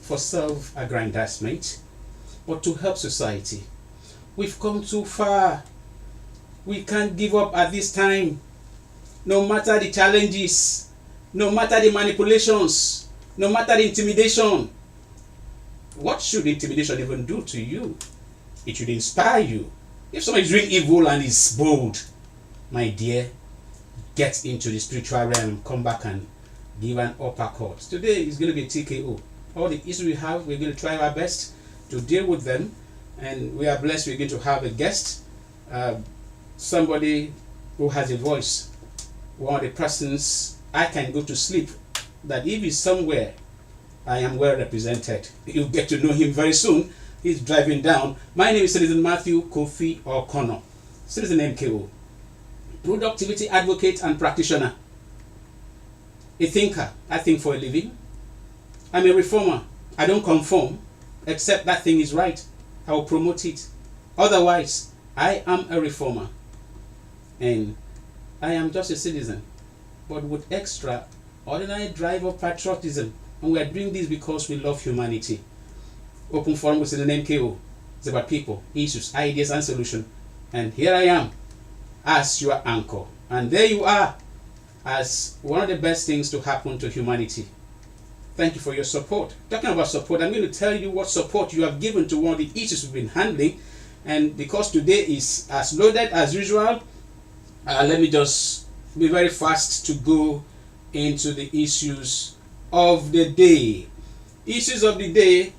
for self-aggrandizement, but to help society. We've come too far. We can't give up at this time. No matter the challenges, no matter the manipulations, no matter the intimidation. What should intimidation even do to you? It should inspire you. If somebody is doing evil and is bold, my dear, get into the spiritual realm, come back and give an uppercut. Today is going to be a TKO. All the issues we have, we're going to try our best to deal with them. And we are blessed we're going to have a guest, somebody who has a voice. One of the persons I can go to sleep, that if he's somewhere, I am well represented. You'll get to know him very soon. He's driving down. My name is Citizen Matthew Kofi O'Connor, Citizen MKO, productivity advocate and practitioner, a thinker. I think for a living. I'm a reformer. I don't conform, except that thing is right. I will promote it. Otherwise, I am a reformer. And I am just a citizen, but with extraordinary drive of patriotism. And we are doing this because we love humanity. Open Forum with an MKO. It's about people, issues, ideas, and solutions. And here I am as your anchor. And there you are as one of the best things to happen to humanity. Thank you for your support. Talking about support, I'm going to tell you what support you have given to one of the issues we've been handling. And because today is as loaded as usual, let me just be very fast to go into the issues of the day. Issues of the day.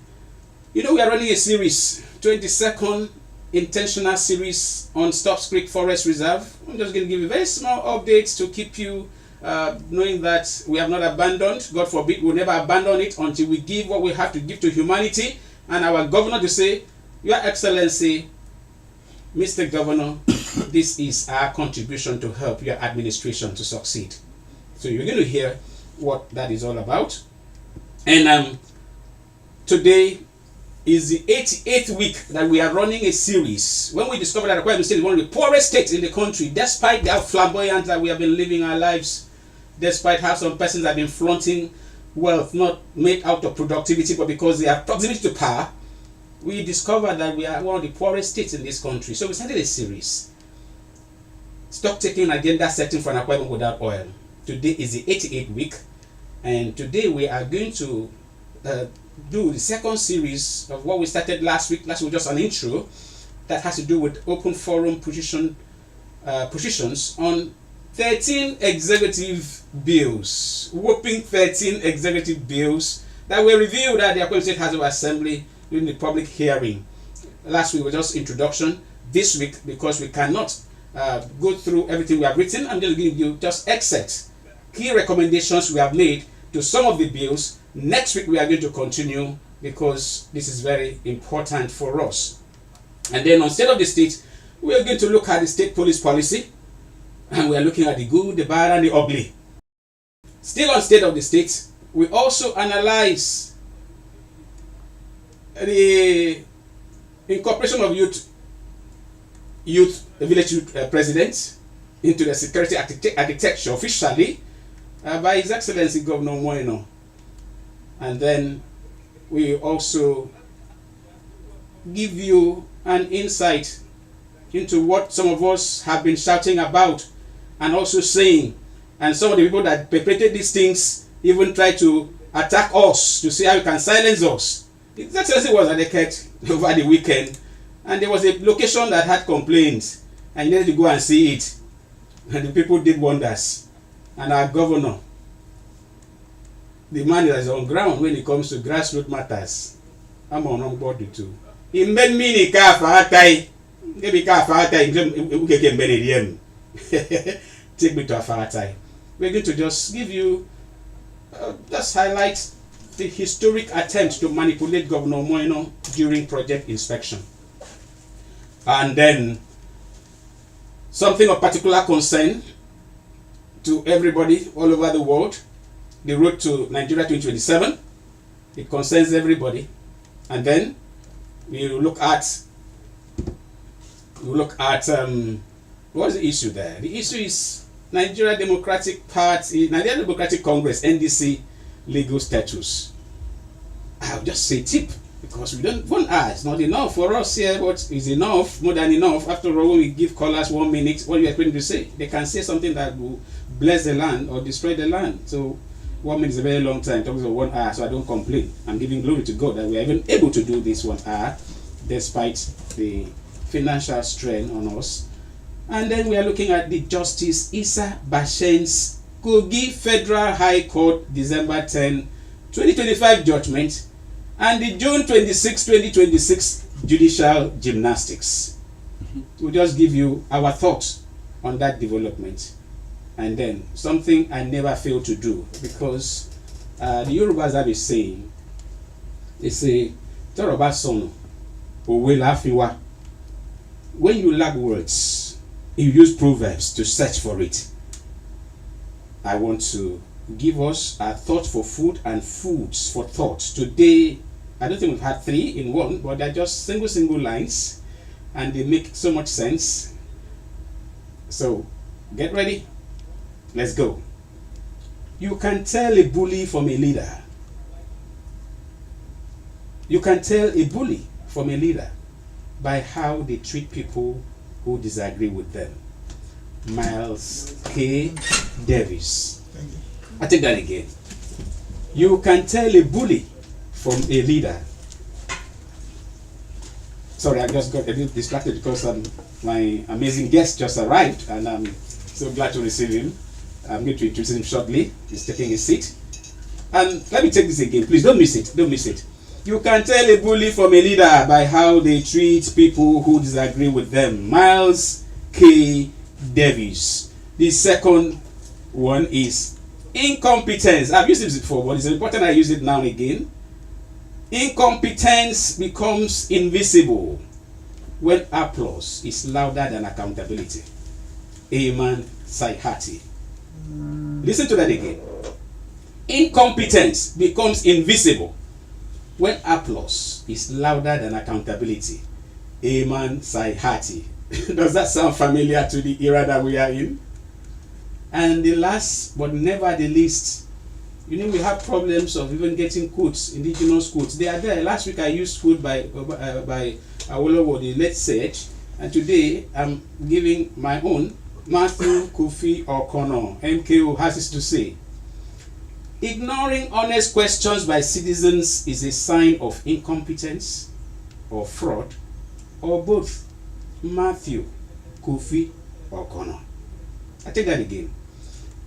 We are running a series, 22nd intentional series on Stops Creek Forest Reserve. I'm just going to give you very small updates to keep you knowing that we have not abandoned. God forbid, we'll never abandon it until we give what we have to give to humanity. And our governor to say, Your Excellency, Mr. Governor, this is our contribution to help your administration to succeed. So you're going to hear what that is all about. And today is the 88th week that we are running a series. When we discovered that Akwa Ibom State is one of the poorest states in the country, despite how flamboyant that we have been living our lives, despite how some persons have been flaunting wealth not made out of productivity but because they have proximity to power, we discovered that we are one of the poorest states in this country. So we started a series. Stop taking agenda setting for an Akwa Ibom without oil. Today is the 88th week, and today we are going to do the second series of what we started last week. Last week was just an intro that has to do with open forum positions on 13 executive bills, whopping 13 executive bills that were reviewed at the Akwa Ibom State House of Assembly during the public hearing. Last week was just introduction. This week, because we cannot go through everything we have written, I'm just giving you just excerpts, key recommendations we have made to some of the bills. Next week we are going to continue because this is very important for us. And then on State of the State, we are going to look at the state police policy, and we are looking at the good, the bad, and the ugly. Still on State of the State, we also analyze the incorporation of village youth presidents into the security architecture officially by His Excellency Governor Moeno. And then we also give you an insight into what some of us have been shouting about and also saying, and some of the people that perpetrated these things even try to attack us to see how you can silence us. His Excellency was at the Ket over the weekend, and there was a location that had complaints, and you needed to go and see it, and the people did wonders. And our governor, the man that is on ground when it comes to grassroots matters, I'm on board too. He made me take me to a far time. We're going to just give you, just highlight the historic attempt to manipulate Governor Moeno during project inspection. And then something of particular concern to everybody all over the world, the road to Nigeria 2027. It concerns everybody. And then we will look at what is the issue there? The issue is Nigeria Democratic Congress, NDC legal status. I'll just say tip, because we don't, 1 hour is not enough for us here, but it's enough, more than enough. After all, when we give callers 1 minute, what do you expect them to say? They can say something that will bless the land or destroy the land. So 1 minute is a very long time, talking about 1 hour, so I don't complain. I'm giving glory to God that we are even able to do this 1 hour, despite the financial strain on us. And then we are looking at the Justice Issa Bashen's Kogi Federal High Court December 10, 2025 judgment, and the June 26, 2026 judicial gymnastics. We'll just give you our thoughts on that development. And then something I never fail to do, because the Yorubas have a saying. They say, Toroba sono, owe lafiwa. When you lack words, you use proverbs to search for it. I want to give us a thought for food and foods for thought. Today, I don't think we've had 3 in 1, but they're just single lines, and they make so much sense. So, get ready. Let's go. You can tell a bully from a leader. You can tell a bully from a leader by how they treat people who disagree with them. Miles K. Davis. I take that again. You can tell a bully from a leader. Sorry, I just got a bit distracted because my amazing guest just arrived, and I'm so glad to receive him. I'm going to introduce him shortly. He's taking his seat. And let me take this again. Please don't miss it. Don't miss it. You can tell a bully from a leader by how they treat people who disagree with them. Miles K. Davis. The second one is incompetence. I've used this before, but it's important I use it now and again. Incompetence becomes invisible when applause is louder than accountability. Amen. Saihati. Listen to that again. Incompetence becomes invisible when applause is louder than accountability. Amen. Saihati. Does that sound familiar to the era that we are in? And the last, but never the least, we have problems of even getting quotes, indigenous quotes. They are there. Last week I used quote by Awolowo, the Let's Search, and today I'm giving my own. Matthew Kofi O'Connor, MKO, has this to say. Ignoring honest questions by citizens is a sign of incompetence or fraud, or both. Matthew Kofi O'Connor. I take that again.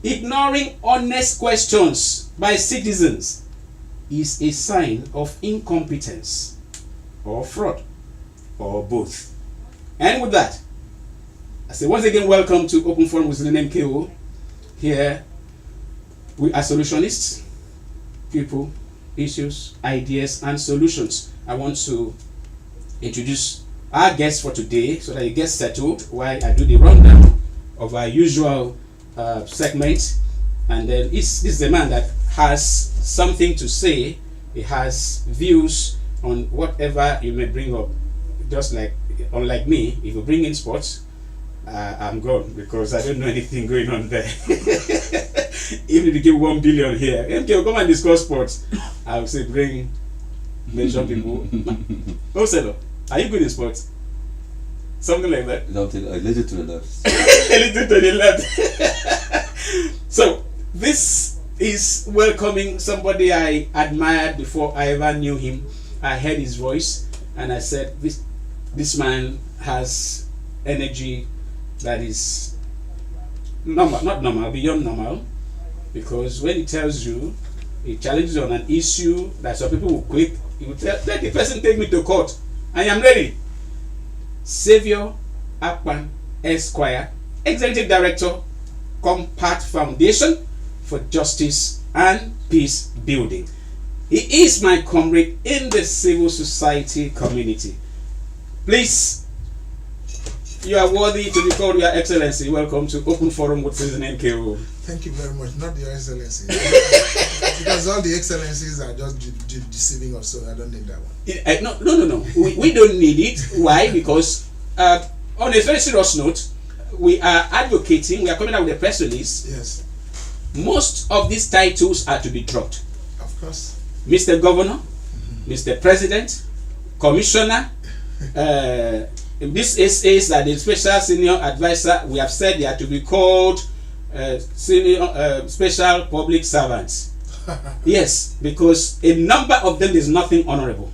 Ignoring honest questions by citizens is a sign of incompetence or fraud, or both. And with that, I say once again, welcome to Open Forum with MKO. Here, we are solutionists, people, issues, ideas, and solutions. I want to introduce our guest for today so that you get settled while I do the rundown of our usual segment. And then this is a man that has something to say. He has views on whatever you may bring up. Just like, unlike me, if you bring in sports, I'm gone because I don't know anything going on there. Even if you give 1 billion here, MK, come and discuss sports. I would say mention people. Oh, Selo, are you good in sports? Something like that. Something a little to the left. A little to the left. So this is welcoming somebody I admired before I ever knew him. I heard his voice and I said, this man has energy that is normal, not normal, beyond normal, because when he tells you, he challenges you on an issue that some people will quit, he will tell, let the person take me to court. I am ready. Savior Akpan Esquire, Executive Director, Compact Foundation for Justice and Peace Building. He is my comrade in the civil society community. Please, you are worthy to be called Your Excellency. Welcome to Open Forum with Citizen NKO. Thank you very much. Not Your Excellency. Because all the excellencies are just deceiving us, so I don't need that one. No. We don't need it. Why? Because on a very serious note, we are advocating, we are coming out with a press release. Yes. Most of these titles are to be dropped. Of course. Mr. Governor, Mr. President, Commissioner, this is that the special senior advisor, we have said they are to be called senior special public servants. Yes, because a number of them is nothing honorable.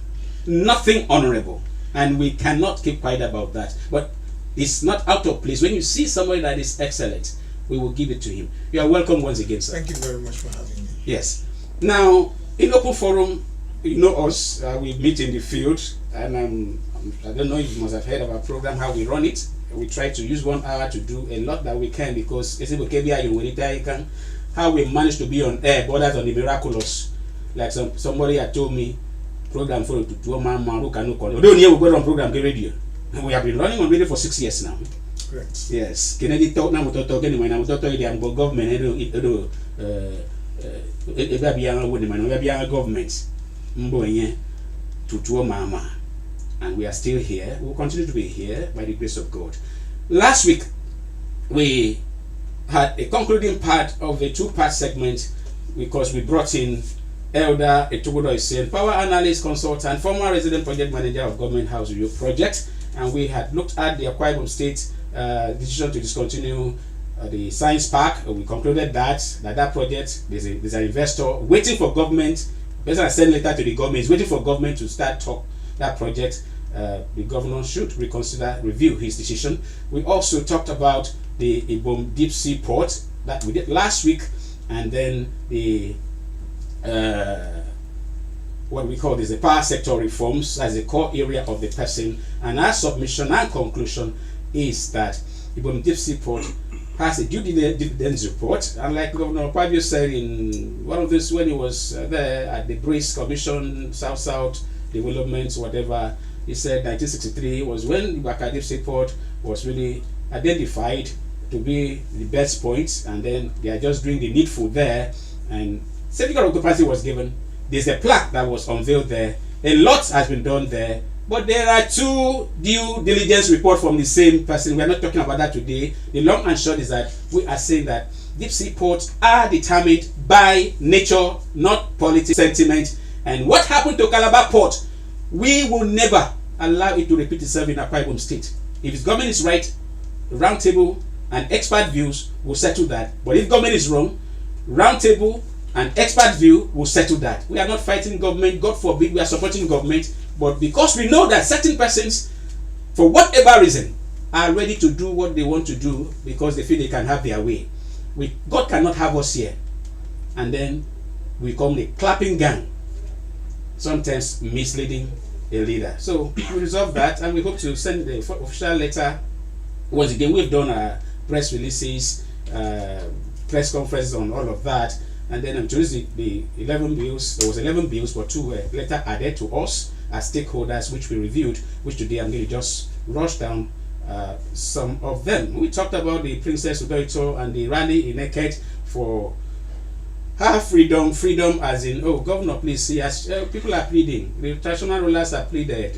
Nothing honorable. And we cannot keep quiet about that. But it's not out of place. When you see somebody that is excellent, we will give it to him. You are welcome once again, sir. Thank you very much for having me. Yes. Now, in Open Forum, you know us, we meet in the field, and I don't know if you must have heard of our program, how we run it. We try to use 1 hour to do a lot that we can, because how we manage to be on air borders on the miraculous. Like somebody had told me, program for to do a man who cannot call. We don't hear we go on program radio. We have been running on radio for 6 years now. Correct. Yes. Kennedy talk now we talk anyway. Now we talk to the government. Government. And we are still here. We will continue to be here by the grace of God. Last week, we had a concluding part of a 2-part segment because we brought in Elder Etugodo Isen, power analyst, consultant, former resident project manager of Government House Review Project, and we had looked at the Akwa Ibom State decision to discontinue the science park. We concluded that project, there's an investor waiting for government. Person has sent letter to the government, is waiting for government to start talk that project. The governor should review his decision. We also talked about the Ibom Deep Sea Port that we did last week, and then the what we call the power sector reforms as a core area of the person. And our submission and conclusion is that Ibom Deep Sea Port has a due diligence report, and like Governor Pabio said in one of this when he was there at the Brace Commission, South Development, whatever, he said 1963 was when Ibaka Deep Sea Port was really identified to be the best point, and then they are just doing the needful there, and certificate of occupancy was given. There's a plaque that was unveiled there. A lot has been done there, but there are 2 due diligence reports from the same person. We are not talking about that today. The long and short is that we are saying that deep sea ports are determined by nature, not political sentiment. And what happened to Calabar Port, we will never allow it to repeat itself in Akwa Ibom State. If the government is right, roundtable and expert views will settle that. But if government is wrong, roundtable and expert view will settle that. We are not fighting government. God forbid we are supporting government. But because we know that certain persons, for whatever reason, are ready to do what they want to do because they feel they can have their way. God cannot have us here. And then we become the clapping gang, sometimes misleading a leader. So we resolve that, and we hope to send the official letter. Once again, we've done our press releases, press conferences on all of that. And then introduced the 11 bills. There was 11 bills, but 2 were later added to us as stakeholders, which we reviewed, which today I'm going to just rush down some of them. We talked about the Princess Udoito and the rally in Eket for her freedom as in, oh, governor, please see, as people are pleading, the traditional rulers have pleaded,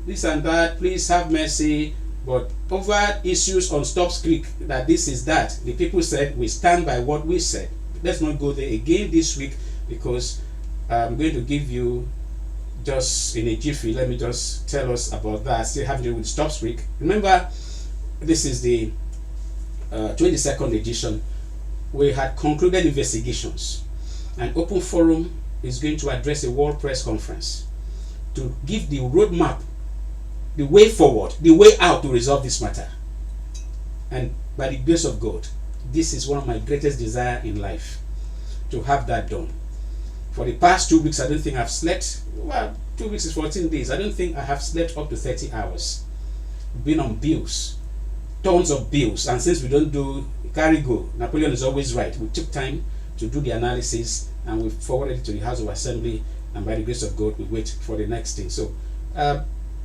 this and that, please have mercy. But over issues on Stops Creek, that this is that, the people said, we stand by what we said. Let's not go there again this week, because I'm going to give you just in a jiffy. Let me just tell us about that. Still having to do with Stops Creek. Remember, this is the 22nd edition. We had concluded investigations, and Open Forum is going to address a world press conference to give the roadmap, the way forward, the way out to resolve this matter. And by the grace of God, this is one of my greatest desires in life, to have that done. For the past 2 weeks, I don't think I've slept. Well, 2 weeks is 14 days. I don't think I have slept up to 30 hours. Been on bills, tons of bills. And since we don't do carry go, Napoleon is always right. We took time to do the analysis, and we forwarded it to the House of Assembly. And by the grace of God, we wait for the next thing. So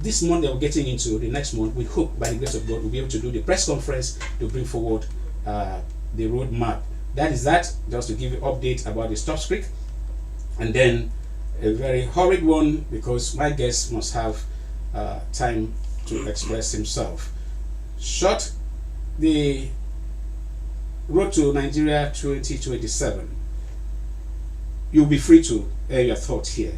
this month that we're getting into, the next month, we hope by the grace of God we'll be able to do the press conference to bring forward the roadmap. That is that, just to give you update about the Stops Creek. And then a very hurried one, because my guest must have time to express himself. Short, the road to Nigeria 2027. You'll be free to air your thoughts here.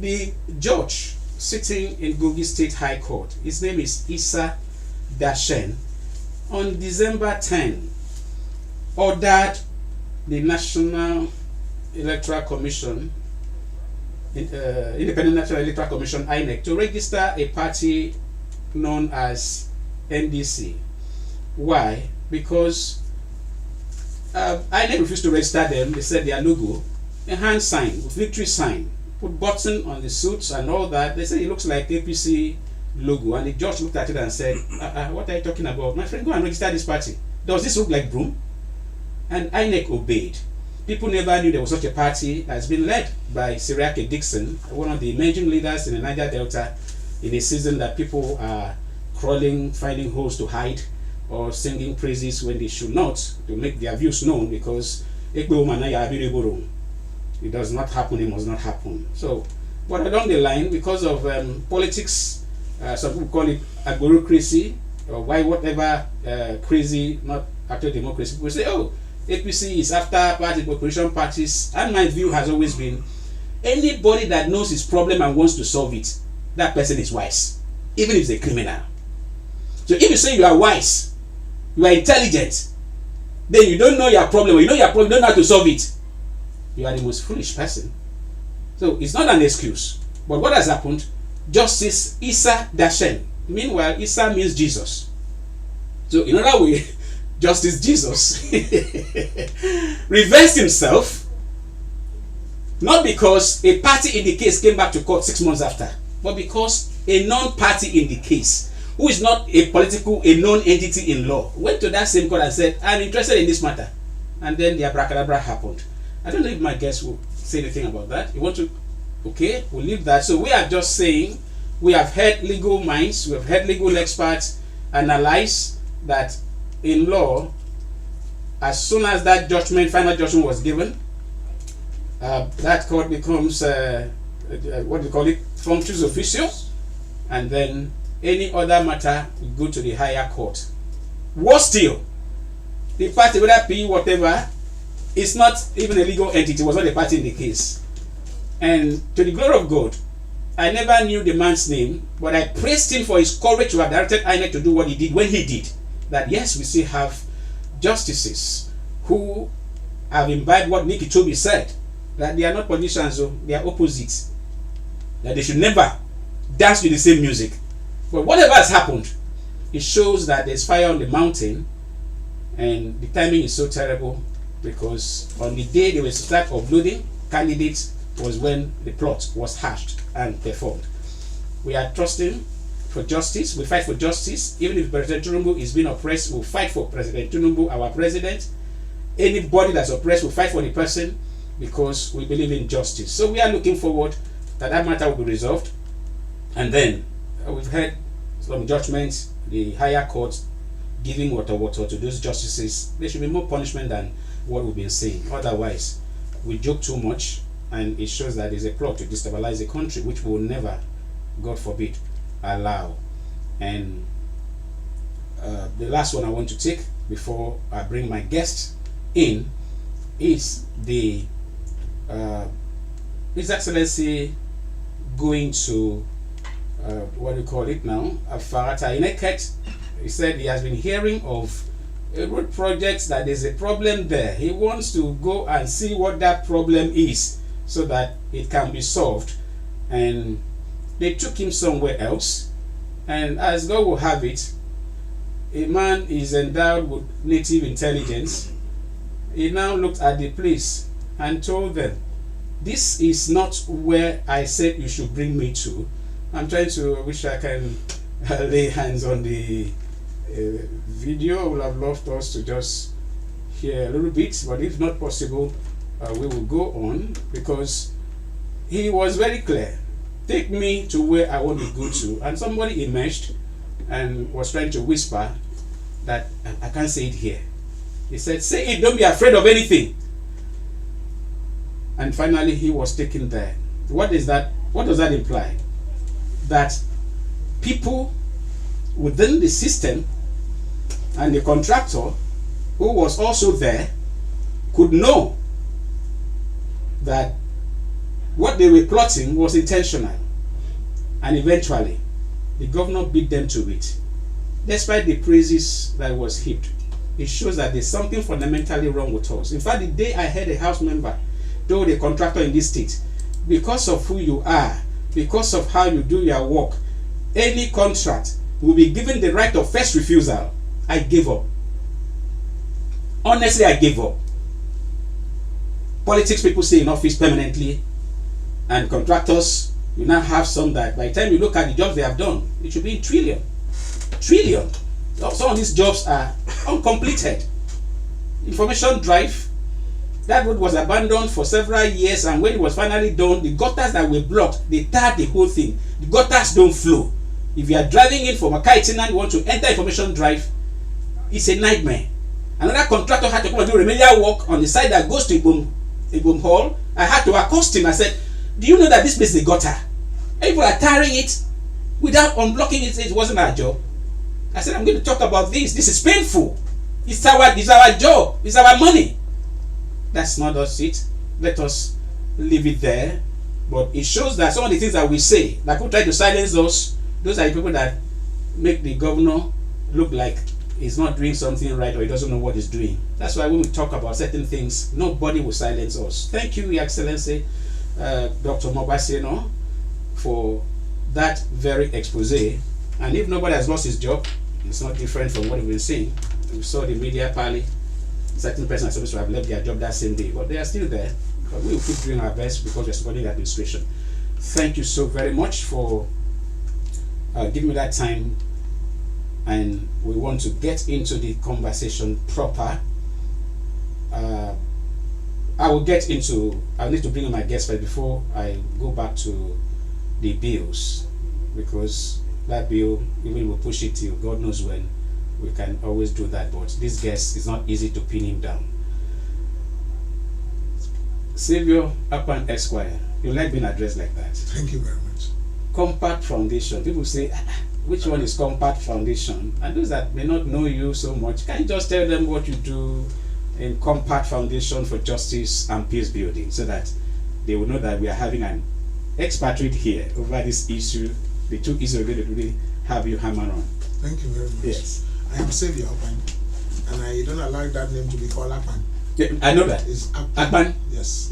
the judge sitting in Kogi State High Court, his name is Issa Dashen, on December 10, ordered the National Electoral Commission, Independent National Electoral Commission, INEC, to register a party known as NDC. Why? Because INEC refused to register them. They said their logo, a hand sign, victory sign, put button on the suits and all that. They said it looks like APC logo, and the judge looked at it and said, what are you talking about? My friend, go and register this party. Does this look like broom? And INEC obeyed. People never knew there was such a party that's been led by Siriake Dixon, one of the emerging leaders in the Niger Delta, in a season that people are crawling, finding holes to hide, or singing praises when they should not, to make their views known, because it does not happen, it must not happen. So, but along the line, because of politics, some people call it a bureaucracy, or why whatever crazy, not after democracy, people say, oh, APC is after party opposition parties, and my view has always been, anybody that knows his problem and wants to solve it, that person is wise, even if he's a criminal. So if you say you are wise, you are intelligent, then you don't know your problem, or you know your problem, you don't know how to solve it, you are the most foolish person. So it's not an excuse. But what has happened? Justice Issa Dashen. Meanwhile, Issa means Jesus. So in other way, Justice Jesus reversed himself, not because a party in the case came back to court 6 months after, but because a non-party in the case, who is not a known entity in law, went to that same court and said, I'm interested in this matter. And then the abracadabra happened. I don't know if my guests will say anything about that. You want to? Okay, we'll leave that. So we are just saying, we have heard legal minds, we have heard legal experts analyze that in law, as soon as that final judgment was given, that court becomes, what do you call it, functus officio, and then any other matter will go to the higher court. Worse still, the party, whether P, whatever, is not even a legal entity, was not a party in the case. And to the glory of God, I never knew the man's name, but I praised him for his courage to have directed INEC to do what he did when he did. That yes, we still have justices who have imbibed what Nicky Toby said, that they are not politicians, they are opposites, that they should never dance to the same music. But whatever has happened, it shows that there's fire on the mountain, and the timing is so terrible, because on the day they were to start uploading candidates was when the plot was hatched and performed. We are trusting for justice. We fight for justice. Even if President Tinubu is being oppressed, we'll fight for President Tinubu, our president. Anybody that's oppressed, we'll fight for the person, because we believe in justice. So we are looking forward that matter will be resolved. And then we've heard some judgments, the higher courts giving water to those justices. There should be more punishment than what we've been saying. Otherwise, we joke too much, and it shows that there's a plot to destabilize the country, which we will never, God forbid, allow. And the last one I want to take before I bring my guest in is the His Excellency going to what do you call it now? Farata Ineket. He said he has been hearing of a road project, that there's a problem there. He wants to go and see what that problem is so that it can be solved. And they took him somewhere else, and as God will have it, a man is endowed with native intelligence. He now looked at the place and told them, this is not where I said you should bring me to. I'm trying to, I wish I can lay hands on the video. I would have loved us to just hear a little bit, but if not possible, we will go on, because he was very clear. Take me to where I want to go to. And somebody emerged and was trying to whisper that I can't say it here. He said, say it, don't be afraid of anything. And finally he was taken there. What is that? What does that imply? That people within the system and the contractor who was also there could know that what they were plotting was intentional, and eventually the governor beat them to it. Despite the praises that was heaped, it shows that there's something fundamentally wrong with us. In fact, the day I heard a house member told a contractor in this state, because of who you are, because of how you do your work, any contract will be given the right of first refusal, I gave up. Honestly, I gave up. Politics people stay in office permanently, and contractors, you now have some that by the time you look at the jobs they have done, it should be in trillion. Some of these jobs are uncompleted. Information drive, that road was abandoned for several years, and when it was finally done, the gutters that were blocked, they tarred the whole thing. The gutters don't flow. If you are driving in from Akaitina and you want to enter information drive, it's a nightmare. Another contractor had to come and do remedial work on the side that goes to Ibom Hall. I had to accost him. I said, do you know that this place is a gutter? People are tarring it without unblocking it. It wasn't our job. I said, I'm going to talk about this. This is painful. It's our job. It's our money. That's not us it. Let us leave it there. But it shows that some of the things that we say, that people try to silence us, those are the people that make the governor look like he's not doing something right or he doesn't know what he's doing. That's why when we talk about certain things, nobody will silence us. Thank you, Your Excellency, Dr. Mobaseno, for that very expose. And if nobody has lost his job, it's not different from what we've been seeing. We saw the media pally. Certain persons are supposed to have left their job that same day, but they are still there. But we will keep doing our best because we're supporting the administration. Thank you so very much for giving me that time. And we want to get into the conversation proper. I'll need to bring in my guest first before I go back to the bills, because that bill, even we'll push it till God knows when, we can always do that, but this guest is not easy to pin him down. Savior Akpan Esquire, you like being addressed like that. Thank you very much. Compact Foundation, people say, which one is Compact Foundation? And those that may not know you so much, can you just tell them what you do in Compact Foundation for Justice and Peace Building, so that they will know that we are having an expatriate here over this issue, the two issues we're going to really have you hammer on. Thank you very much. Yes. I am Savior Akpan, and I don't allow that name to be called Akpan. Yeah, I know that. It's Akpan? Yes.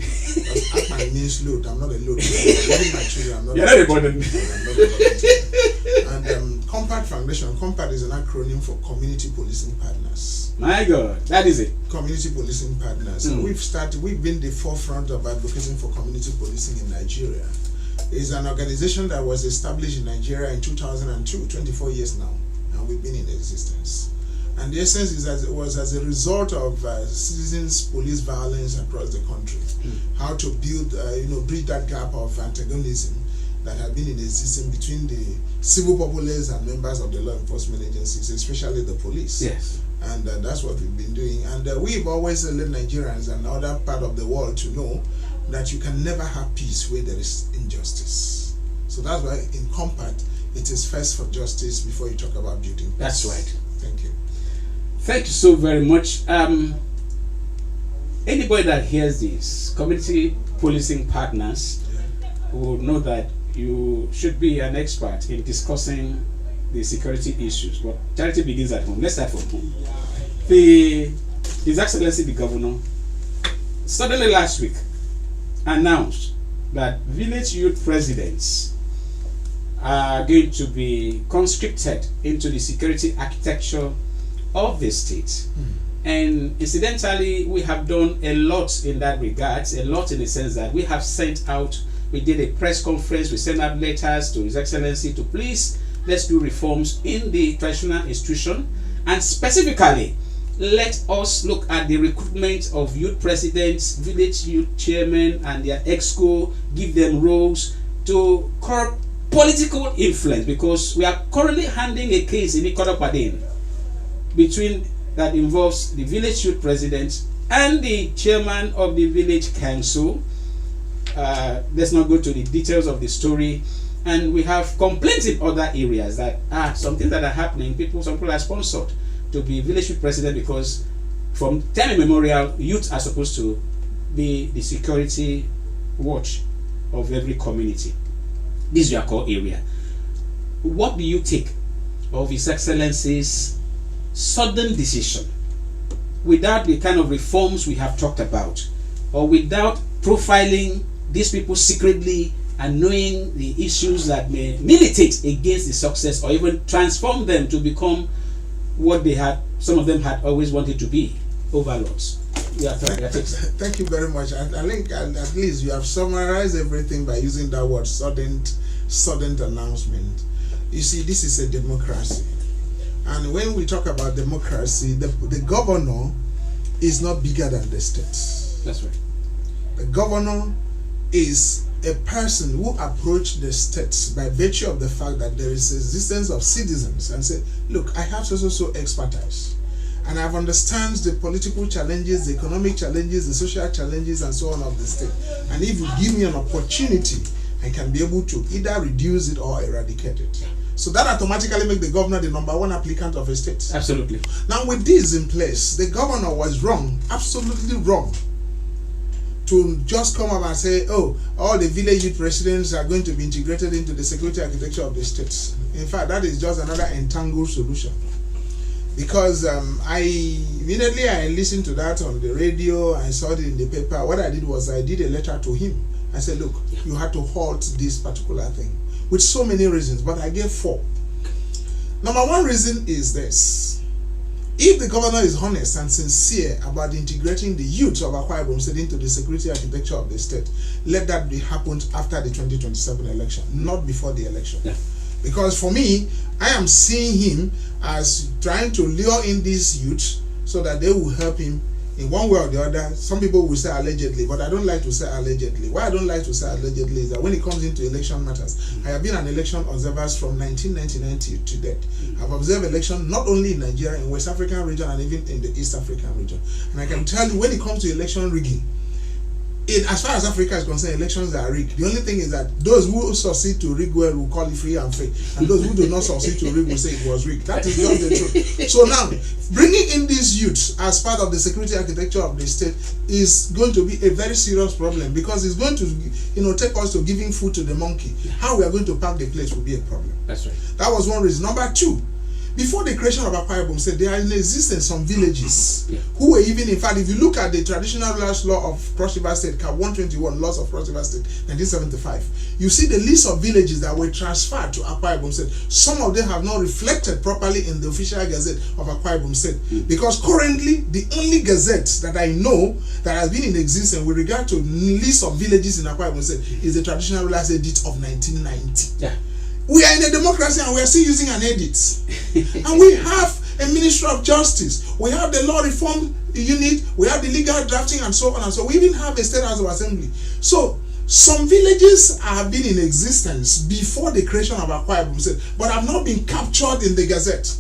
Akpan means load. I'm not a load. I'm my children. I'm not. You're not a burden. And Compact Foundation. Compact is an acronym for Community Policing Partners. My God, that is it. Community Policing Partners. And we've been the forefront of advocating for community policing in Nigeria. It's an organization that was established in Nigeria in 2002, 24 years now, and we've been in existence. And the essence is that it was as a result of citizens' police violence across the country, how to build, bridge that gap of antagonism that had been in existence between the civil populace and members of the law enforcement agencies, especially the police. Yes. And that's what we've been doing. And we've always let Nigerians and other part of the world to know that you can never have peace where there is injustice. So that's why in Compact, it is first for justice before you talk about building peace. That's right. Thank you. Thank you so very much. Anybody that hears this, community policing partners, will know that you should be an expert in discussing the security issues. But charity begins at home. Let's start from home. His Excellency the Governor suddenly last week announced that village youth presidents are going to be conscripted into the security architecture of the state. And incidentally, we have done a lot in that regard, a lot in the sense that we have sent out, we did a press conference, we sent out letters to His Excellency to please, let's do reforms in the traditional institution, and specifically, let us look at the recruitment of youth presidents, village youth chairmen, and their exco, give them roles to curb political influence, because we are currently handling a case in Ikodopadin between that involves the village youth president and the chairman of the village council. Let's not go to the details of the story. And we have complaints in other areas that some things that are happening. Some people are sponsored to be village youth president because from time immemorial, youth are supposed to be the security watch of every community. This is your core area. What do you take of His Excellency's sudden decision, without the kind of reforms we have talked about, or without profiling these people secretly and knowing the issues that may militate against the success or even transform them to become what they had, some of them had always wanted to be, overlords? Thank you very much. I think at least you have summarized everything by using that word, sudden announcement. You see, this is a democracy. And when we talk about democracy, the governor is not bigger than the state. That's right. The governor is a person who approached the states by virtue of the fact that there is existence of citizens and say, look, I have so expertise, and I've understand the political challenges, the economic challenges, the social challenges, and so on of the state. And if you give me an opportunity, I can be able to either reduce it or eradicate it. So that automatically makes the governor the number one applicant of a state. Absolutely. Now with this in place, the governor was wrong, absolutely wrong, to just come up and say, oh, all the village youth presidents are going to be integrated into the security architecture of the states. In fact, that is just another entangled solution. Because immediately I listened to that on the radio, I saw it in the paper. What I did was I did a letter to him. I said, look, you had to halt this particular thing, with so many reasons, but I gave 4. Number 1 reason is this. If the governor is honest and sincere about integrating the youth of Akwa Ibom State into the security architecture of the state, let that be happened after the 2027 election, not before the election. Yeah. Because for me, I am seeing him as trying to lure in these youth so that they will help him in one way or the other. Some people will say allegedly, but I don't like to say allegedly. Why I don't like to say allegedly is that when it comes into election matters, I have been an election observer from 1999 to date. I've observed election not only in Nigeria, in West African region, and even in the East African region. And I can tell you, when it comes to election rigging, as far as Africa is concerned, elections are rigged. The only thing is that those who succeed to rig well will call it free and fair, and those who do not succeed to rig will say it was rigged. That is just the truth. So now, bringing in these youths as part of the security architecture of the state is going to be a very serious problem, because it's going to, take us to giving food to the monkey. How we are going to pack the place will be a problem. That's right. That was one reason. Number 2. Before the creation of Akwa Ibom State, there are in existence some villages who were even, in fact, if you look at the traditional rulers law of Cross River State, Cap 121, laws of Cross River State, 1975, you see the list of villages that were transferred to Akwa Ibom State. Some of them have not reflected properly in the official gazette of Akwa Ibom State, because currently the only gazette that I know that has been in existence with regard to list of villages in Akwa Ibom State is the traditional rulers edit of 1990. Yeah. We are in a democracy and we are still using an edit. And we have a Ministry of Justice. We have the Law Reform Unit. We have the legal drafting and so on and so on. We even have a State House of Assembly. So, some villages have been in existence before the creation of Akwa Ibom State, but have not been captured in the Gazette.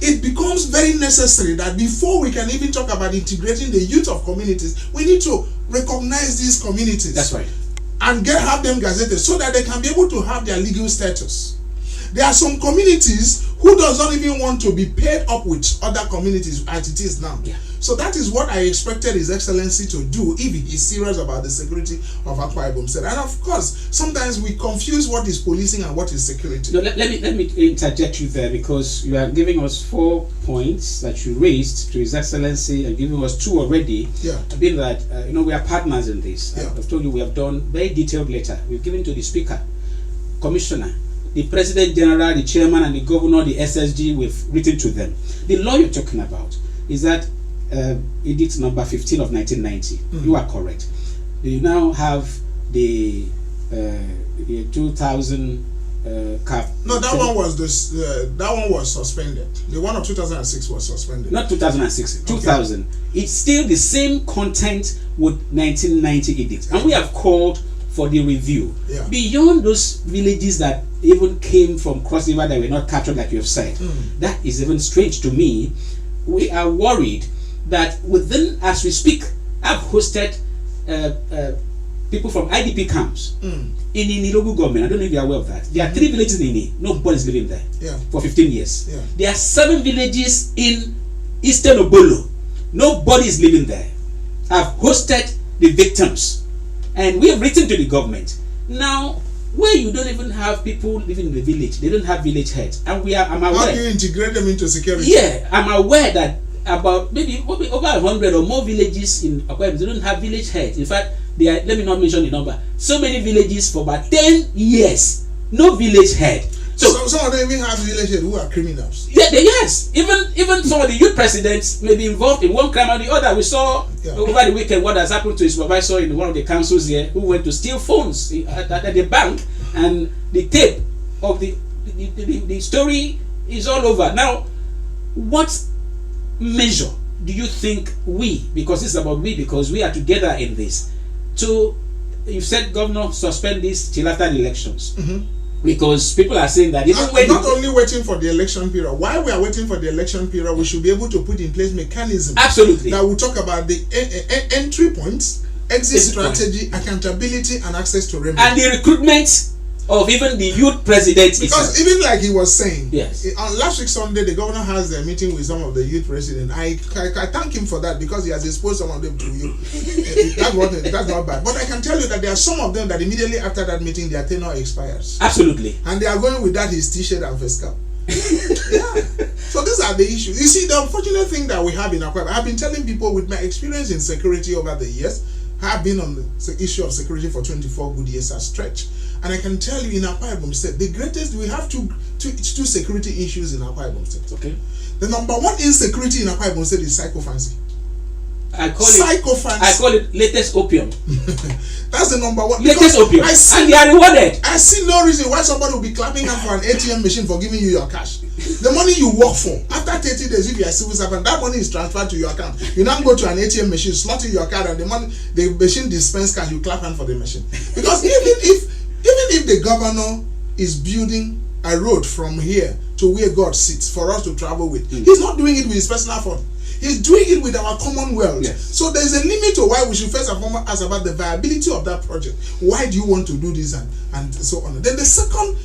It becomes very necessary that before we can even talk about integrating the youth of communities, we need to recognize these communities. That's right. And have them gazetted so that they can be able to have their legal status. There are some communities who does not even want to be paired up with other communities as it is now. Yeah. So that is what I expected His Excellency to do if he is serious about the security of Akwa Ibom State. And of course, sometimes we confuse what is policing and what is security. No, let me interject you there, because you are giving us 4 points that you raised to His Excellency and giving us 2 already. Yeah. Being that we are partners in this. Yeah. I've told you we have done very detailed letter. We've given to the Speaker, Commissioner, the President General, the Chairman, and the Governor, the SSG. We've written to them. The law you're talking about is that edict number 15 of 1990. You are correct. You now have the 2000 cap. No, that one was this. That one was suspended. The one of 2006 was suspended. Not 2006. Okay. 2000. It's still the same content with 1990 edict, and we have called for the review. Yeah. Beyond those villages that even came from Cross River that were not captured, like you have said, that is even strange to me. We are worried that within, as we speak, I've hosted people from IDP camps in Inilogu government. I don't know if you are aware of that. There are 3 villages in Ini. Nobody is living there for 15 years. Yeah. There are 7 villages in Eastern Obolo. Nobody is living there. I've hosted the victims. And we have written to the government Now, where you don't even have people living in the village, they don't have village heads, and I'm aware. How do you integrate them into security? Yeah, I'm aware that about maybe over 100 or more villages in Akwa Ibom, they don't have village heads. In fact, they are, let me not mention the number. So many villages for about 10 years, no village head. So some of them even have village heads who are criminals. Yeah, yes. Even some of the youth presidents may be involved in one crime or the other. We saw over the weekend what has happened to his supervisor in one of the councils here, who went to steal phones at the bank, and the tape of the story is all over. Now, what measure do you think we, because this is about we, because we are together in this, you said, Governor, suspend this till after the elections? Because people are saying that even when not only waiting for the election period, while we are waiting for the election period, we should be able to put in place mechanisms absolutely that will talk about the entry points, exit strategy, accountability, and access to remedy, and the recruitment of even the youth president. Because even like he was saying, yes, on last week Sunday, the governor has a meeting with some of the youth president. I thank him for that, because he has exposed some of them to you. That's not bad. But I can tell you that there are some of them that immediately after that meeting, their tenure expires. Absolutely. And they are going with that his t-shirt and face cap. Yeah. So these are the issues. You see, the unfortunate thing that we have in Akwa Ibom, I've been telling people with my experience in security over the years, I've been on the issue of security for 24 good years at stretch. And I can tell you in Akwa Ibom State, the greatest, we have two security issues in Akwa Ibom State. Okay. The number one insecurity in Akwa Ibom State is psychophancy. I call it latest opium. That's the number one. Latest opium. And they are rewarded. I see no reason why somebody will be clapping hand for an ATM machine for giving you your cash. The money you work for, after 30 days, if you are a civil servant, that money is transferred to your account. You now go to an ATM machine, slot in your card, and the machine dispense cash, you clap hand for the machine. Because even if the governor is building a road from here to where God sits for us to travel with, he's not doing it with his personal fund. He's doing it with our commonwealth. Yes. So there's a limit to why we should first and foremost ask about the viability of that project. Why do you want to do this and so on? Then the second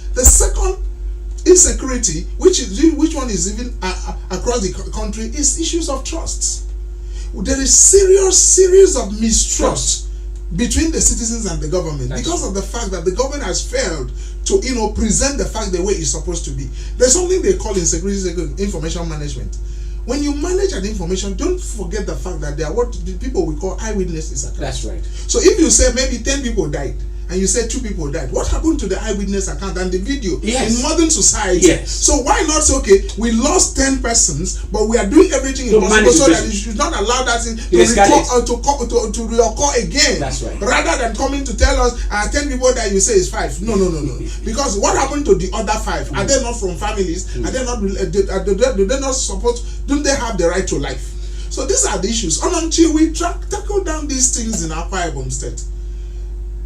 insecurity, which one is even across the country, is issues of trust. There is series of mistrust between the citizens and the government because of the fact that the government has failed to present the fact the way it's supposed to be. There's something they call in security information management. When you manage an information, don't forget the fact that there are what the people we call eyewitnesses. That's right. So if you say maybe 10 people died, and you said 2 people died, what happened to the eyewitness account and the video in modern society? Yes. So why not say, okay, we lost 10 persons, but we are doing everything possible so that you should not allow that thing to reoccur again. That's right. Rather than coming to tell us 10 people that you say is 5. No. Because what happened to the other 5? Are they not from families? Are they not? Do they not support? Don't they have the right to life? So these are the issues. And until we tackle down these things in Akwa Ibom State,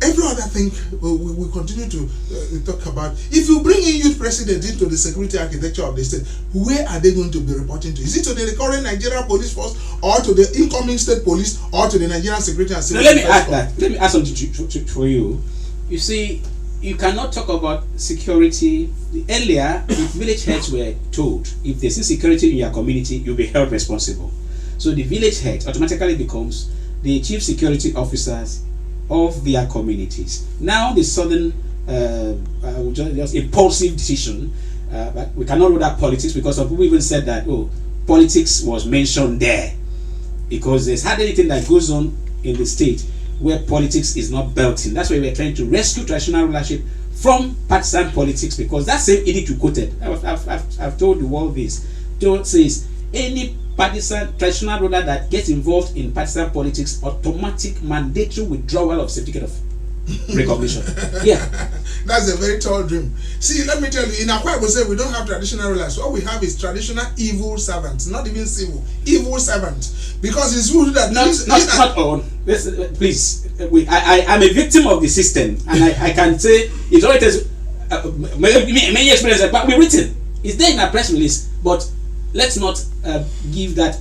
every other thing we continue to talk about. If you bring in youth president into the security architecture of the state, where are they going to be reporting to? Is it to the current Nigerian police force, or to the incoming state police, or to the Nigerian security and civil defense? Let me add something for you. You see, you cannot talk about security. Earlier, the village heads were told, if there's insecurity in your community, you'll be held responsible. So the village head automatically becomes the chief security officers of their communities. Now the sudden just impulsive decision, but we cannot rule that politics, because some people even said that politics was mentioned there, because there's hardly anything that goes on in the state where politics is not built in. That's why we're trying to rescue traditional rulership from partisan politics, because that same edict you quoted, I've told the world this, it says any partisan traditional ruler that gets involved in partisan politics, automatic mandatory withdrawal of certificate of recognition. Yeah, that's a very tall dream. See, let me tell you, in Akwa Ibom say we don't have traditional rulers. All we have is traditional evil servants, not even civil, evil servants, because it's who that not on. Please, I'm a victim of the system, and I can say it's always many experiences, but we're written. It's there in our press release, but let's not give that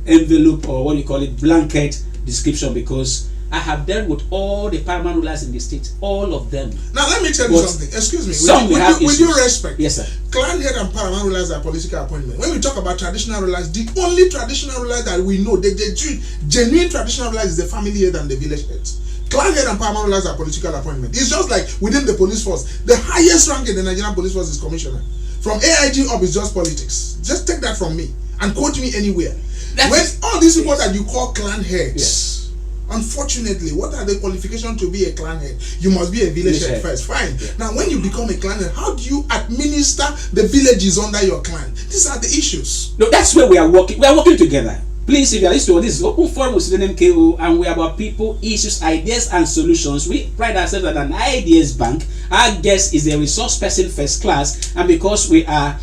envelope, or what you call it, blanket description, because I have dealt with all the paramount rulers in the state, all of them. Now let me tell you something. Excuse me. With due respect, yes, sir. Clan head and paramount rulers are political appointments. When we talk about traditional rulers, the only traditional ruler that we know, the genuine traditional ruler, is the family head and the village heads. Clan head and paramount laws are political appointment. It's just like within the police force. The highest rank in the Nigerian police force is commissioner. From AIG up is just politics. Just take that from me and quote me anywhere. When all these people that you call clan heads, unfortunately, what are the qualifications to be a clan head? You must be a village head first. Fine. Now, when you become a clan head, how do you administer the villages under your clan? These are the issues. No, that's where we are working. We are working together. Please, if you are listening to this, Open Forum with Student MKO, and we are about people, issues, ideas, and solutions. We pride ourselves at an ideas bank. Our guest is a resource person first class, and because we are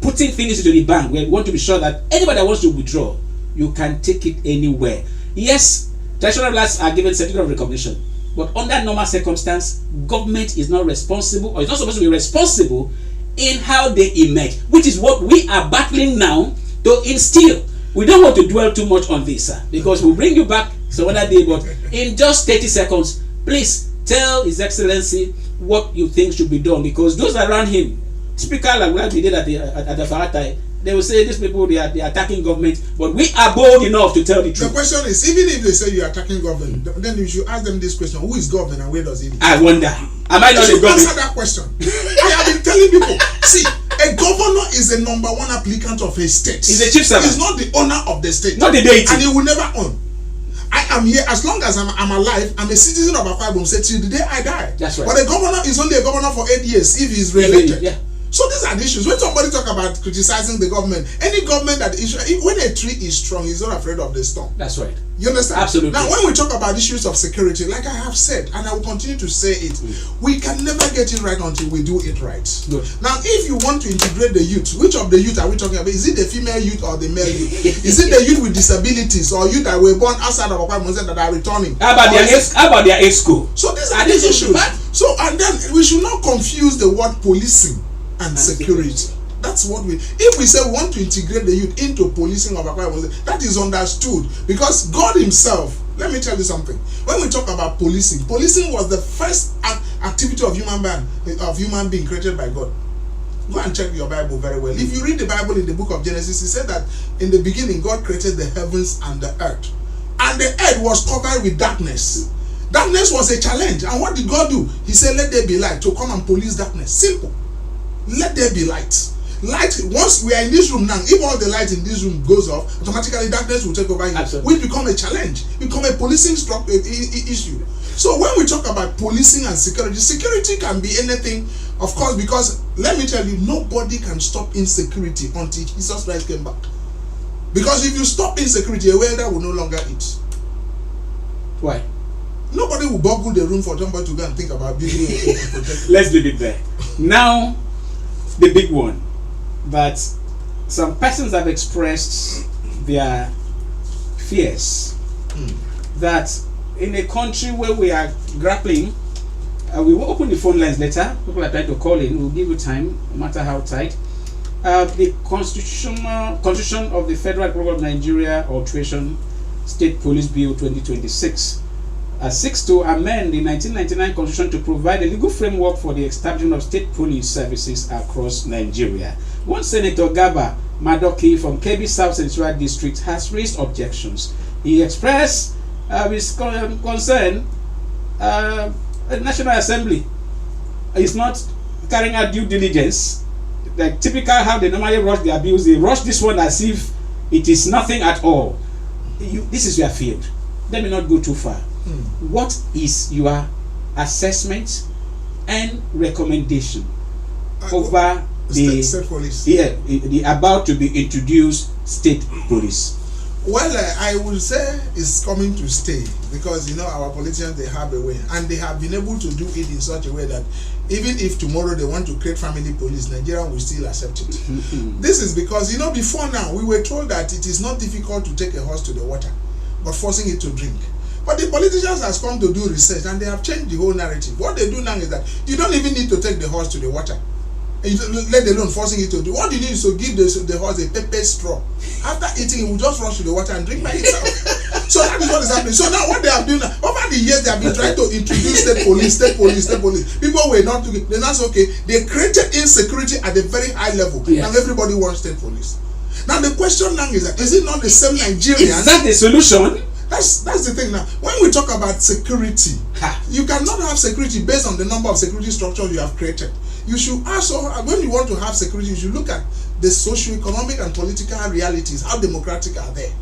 putting things into the bank, we want to be sure that anybody that wants to withdraw, you can take it anywhere. Yes, traditional lands are given certificate of recognition, but under normal circumstance, government is not responsible, or is not supposed to be responsible in how they emerge, which is what we are battling now to instill. We don't want to dwell too much on this, sir, because we'll bring you back some other day, but in just 30 seconds, please tell His Excellency what you think should be done, because those around him, speaker like what we did at the Faratai, they will say these people they are attacking government, but we are bold enough to tell the truth. The question is, even if they say you are attacking government, then you should ask them this question: who is government and where does it live? I wonder, am I not a government? Answer that question. I have been telling people, see, a governor is the number one applicant of a state. He's a chief servant. He's not the owner of the state. Not the deity. And he will never own. I am here as long as I'm alive. I'm a citizen of Akwa Ibom State till the day I die. That's right. But a governor is only a governor for 8 years if he's re-elected. Yeah. So these are the issues. When somebody talk about criticizing the government, any government that is, when a tree is strong, he's not afraid of the storm. That's right. You understand? Absolutely. Now, when we talk about issues of security, like I have said, and I will continue to say it, we can never get it right until we do it right. Good. Now, if you want to integrate the youth, which of the youth are we talking about? Is it the female youth or the male youth? Is it the youth with disabilities or youth that were born outside of Akwa Ibom that are returning? How about their age school? So these are the issues. So, and then we should not confuse the word policing and security. That's what if we say we want to integrate the youth into policing of Akwa Ibom, that is understood, because God himself, let me tell you something, when we talk about policing was the first activity of human being created by God. Go and check your Bible very well. If you read the Bible in the book of Genesis, it said that in the beginning God created the heavens and the earth, and the earth was covered with darkness. Darkness was a challenge, and what did God do? He said, let there be light, to come and police darkness. Simple. Let there be light. Light, once we are in this room now, if all the light in this room goes off, automatically darkness will take over here. We become a challenge, become a policing issue. So when we talk about policing and security can be anything, of course, because let me tell you, nobody can stop insecurity until Jesus Christ came back. Because if you stop insecurity, a welder will no longer eat. Why? Nobody will boggle the room for somebody to go and think about building a protector. Let's leave it there. Now, the big one, that some persons have expressed their fears that in a country where we are grappling, we will open the phone lines later. People are trying to call in. We'll give you time, no matter how tight. The Constitution of the Federal Republic of Nigeria, Alteration State Police Bill 2026 seeks to amend the 1999 Constitution to provide a legal framework for the establishment of state police services across Nigeria. One Senator Gaba Madoki from Kebbi South Central District has raised objections. He expressed his concern the National Assembly is not carrying out due diligence. Like typical how they normally rush their bills, they rush this one as if it is nothing at all. This is your field. Let me not go too far. What is your assessment and recommendation over the state police? The about to be introduced state police? Well, I would say it's coming to stay, because our politicians, they have a way, and they have been able to do it in such a way that even if tomorrow they want to create family police, Nigeria will still accept it. This is because before now we were told that it is not difficult to take a horse to the water, but forcing it to drink. But the politicians has come to do research, and they have changed the whole narrative. What they do now is that you don't even need to take the horse to the water, let alone forcing it to do. What you need is to give the horse a pepper straw. After eating, it will just rush to the water and drink by itself. So that is what is happening. So now what they have done, over the years they have been trying to introduce state police. People were not doing it. Then that's okay. They created insecurity at a very high level, and everybody wants state police. Now the question now is that, is it not the same Nigerians? Is that the solution? That's the thing now. When we talk about security, you cannot have security based on the number of security structures you have created. You should also, when you want to have security, you should look at the socio-economic and political realities. How democratic are they?